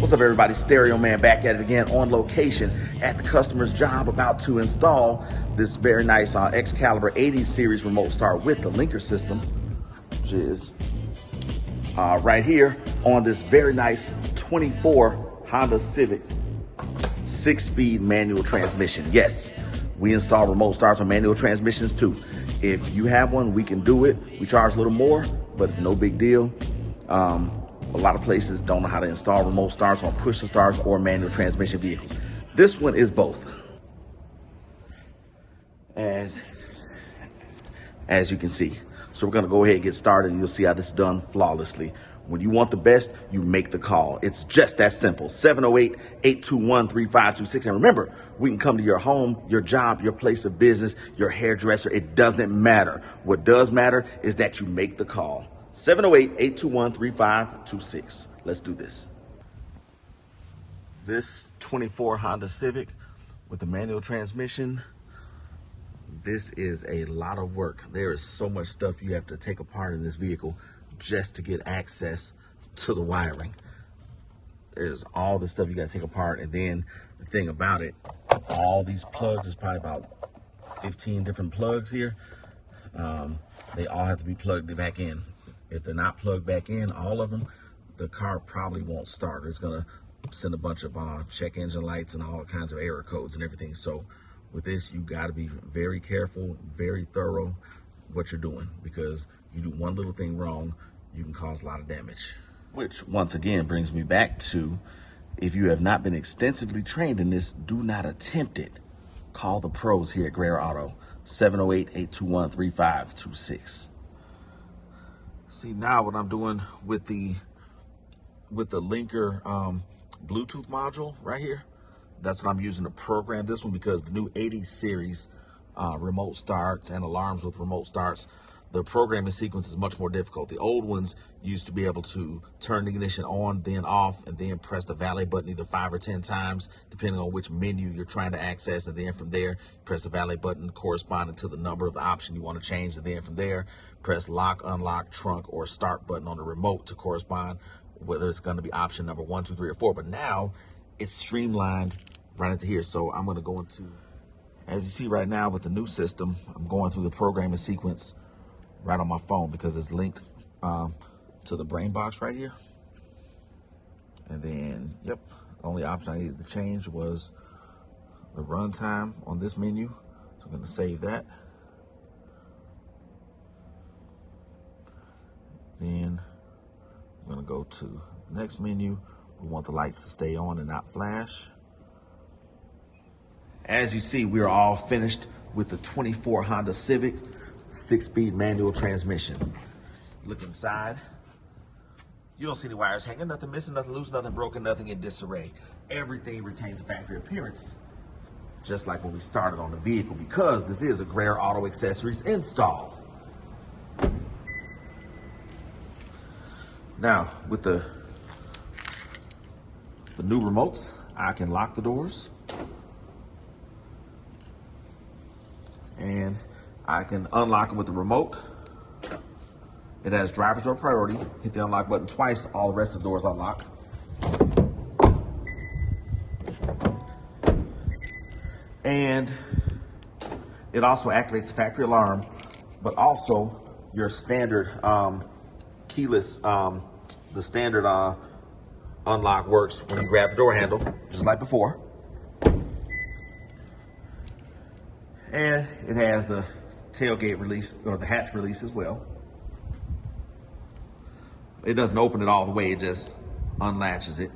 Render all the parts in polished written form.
What's up, everybody? Stereo Man back at it again on location at the customer's job, about to install this very nice Excalibur 80 series remote start with the Linkr system, which is right here on this very nice 24 Honda Civic 6-speed manual transmission. Yes, we install remote starts on manual transmissions too. If you have one, we can do it. We charge a little more, but it's no big deal. A lot of places don't know how to install remote starts on push to starts or manual transmission vehicles. This one is both. As you can see. So we're gonna go ahead and get started, and you'll see how this is done flawlessly. When you want the best, you make the call. It's just that simple. 708-821-3526. And remember, we can come to your home, your job, your place of business, your hairdresser. It doesn't matter. What does matter is that you make the call. 708-821-3526. Let's do this. This 24 Honda Civic with the manual transmission, this is a lot of work. There is so much stuff you have to take apart in this vehicle just to get access to the wiring. There's all the stuff you got to take apart, and then the thing about it, all these plugs, is probably about 15 different plugs here. They all have to be plugged back in. If they're not plugged back in, all of them, the car probably won't start. It's gonna send a bunch of check engine lights and all kinds of error codes and everything. So with this, you gotta be very careful, very thorough what you're doing, because you do one little thing wrong, you can cause a lot of damage. Which once again brings me back to, if you have not been extensively trained in this, do not attempt it. Call the pros here at Greer Auto, 708-821-3526. See, now what I'm doing with the Linkr Bluetooth module right here, that's what I'm using to program this one, because the new 80 series remote starts and alarms with remote starts, the programming sequence is much more difficult. The old ones used to be able to turn the ignition on, then off, and then press the valet button either 5 or 10 times, depending on which menu you're trying to access. And then from there, press the valet button corresponding to the number of the option you want to change. And then from there, press lock, unlock, trunk, or start button on the remote to correspond whether it's going to be option number 1, 2, 3, or 4. But now it's streamlined right into here. So I'm going to go into, as you see right now with the new system, I'm going through the programming sequence right on my phone, because it's linked to the brain box right here. And then, yep, the only option I needed to change was the runtime on this menu. So I'm going to save that. Then I'm going to go to the next menu. We want the lights to stay on and not flash. As you see, we're all finished with the 24 Honda Civic 6-speed manual transmission. Look inside. You don't see any wires hanging, nothing missing, nothing loose, nothing broken, nothing in disarray. Everything retains a factory appearance, just like when we started on the vehicle, because this is a Greer Auto Accessories install. Now, with the new remotes, I can lock the doors, and I can unlock them with the remote. It has driver's door priority. Hit the unlock button twice, all the rest of the doors unlock. And it also activates the factory alarm, but also your standard keyless, the standard unlock works when you grab the door handle, just like before. And it has the tailgate release, or the hatch release as well. It doesn't open it all the way, it just unlatches it.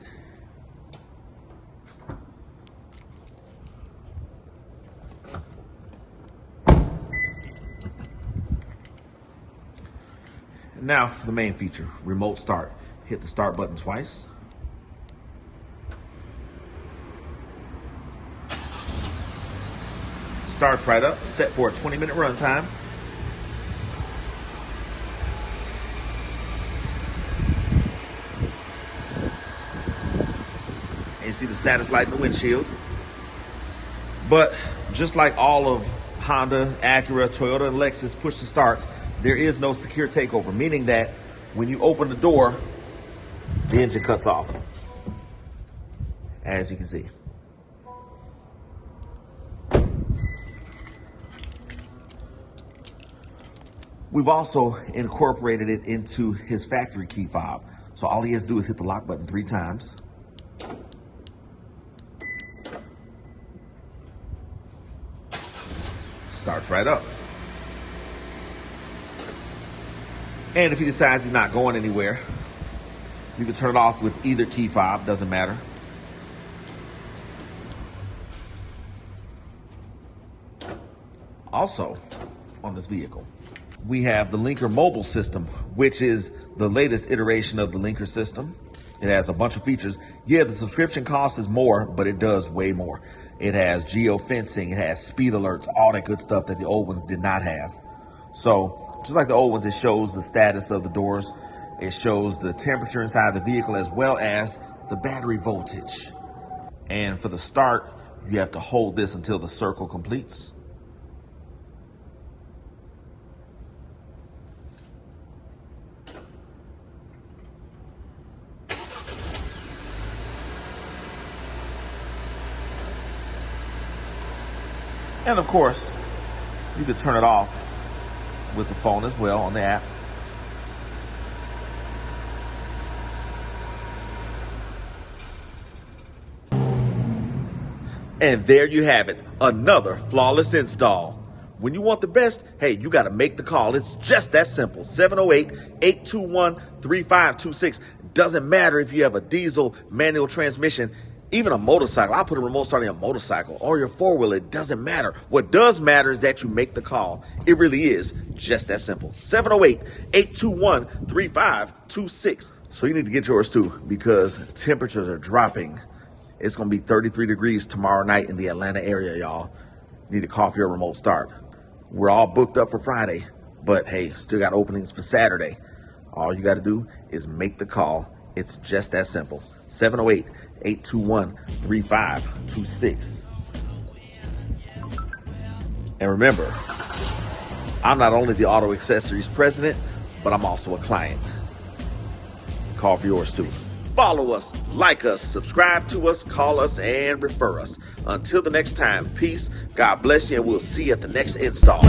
Now for the main feature, remote start. Hit the start button twice. Starts right up, set for a 20-minute runtime. And you see the status light in the windshield. But just like all of Honda, Acura, Toyota, and Lexus push to start, there is no secure takeover, meaning that when you open the door, the engine cuts off. as you can see. We've also incorporated it into his factory key fob. So all he has to do is hit the lock button 3 times. Starts right up. And if he decides he's not going anywhere, you can turn it off with either key fob, doesn't matter. Also, on this vehicle, we have the Linkr mobile system, which is the latest iteration of the Linkr system. It has a bunch of features. Yeah, the subscription cost is more, but it does way more. It has geofencing, it has speed alerts, all that good stuff that the old ones did not have. So, just like the old ones, it shows the status of the doors. It shows the temperature inside the vehicle as well as the battery voltage. And for the start, you have to hold this until the circle completes. And of course, you could turn it off with the phone as well on the app. And there you have it, another flawless install. When you want the best, hey, you got to make the call. It's just that simple. 708-821-3526. Doesn't matter if you have a diesel, manual transmission, even a motorcycle. I put a remote start in a motorcycle or your four-wheeler. It doesn't matter. What does matter is that you make the call. It really is just that simple. 708-821-3526. So you need to get yours too, because temperatures are dropping. It's going to be 33 degrees tomorrow night in the Atlanta area, y'all. You need to call for your remote start. We're all booked up for Friday, but hey, still got openings for Saturday. All you got to do is make the call. It's just that simple. 708-821-3526. And remember, I'm not only the auto accessories president, but I'm also a client. Call for yours too. Follow us, like us, subscribe to us, call us, and refer us. Until the next time, peace, God bless you, and we'll see you at the next install.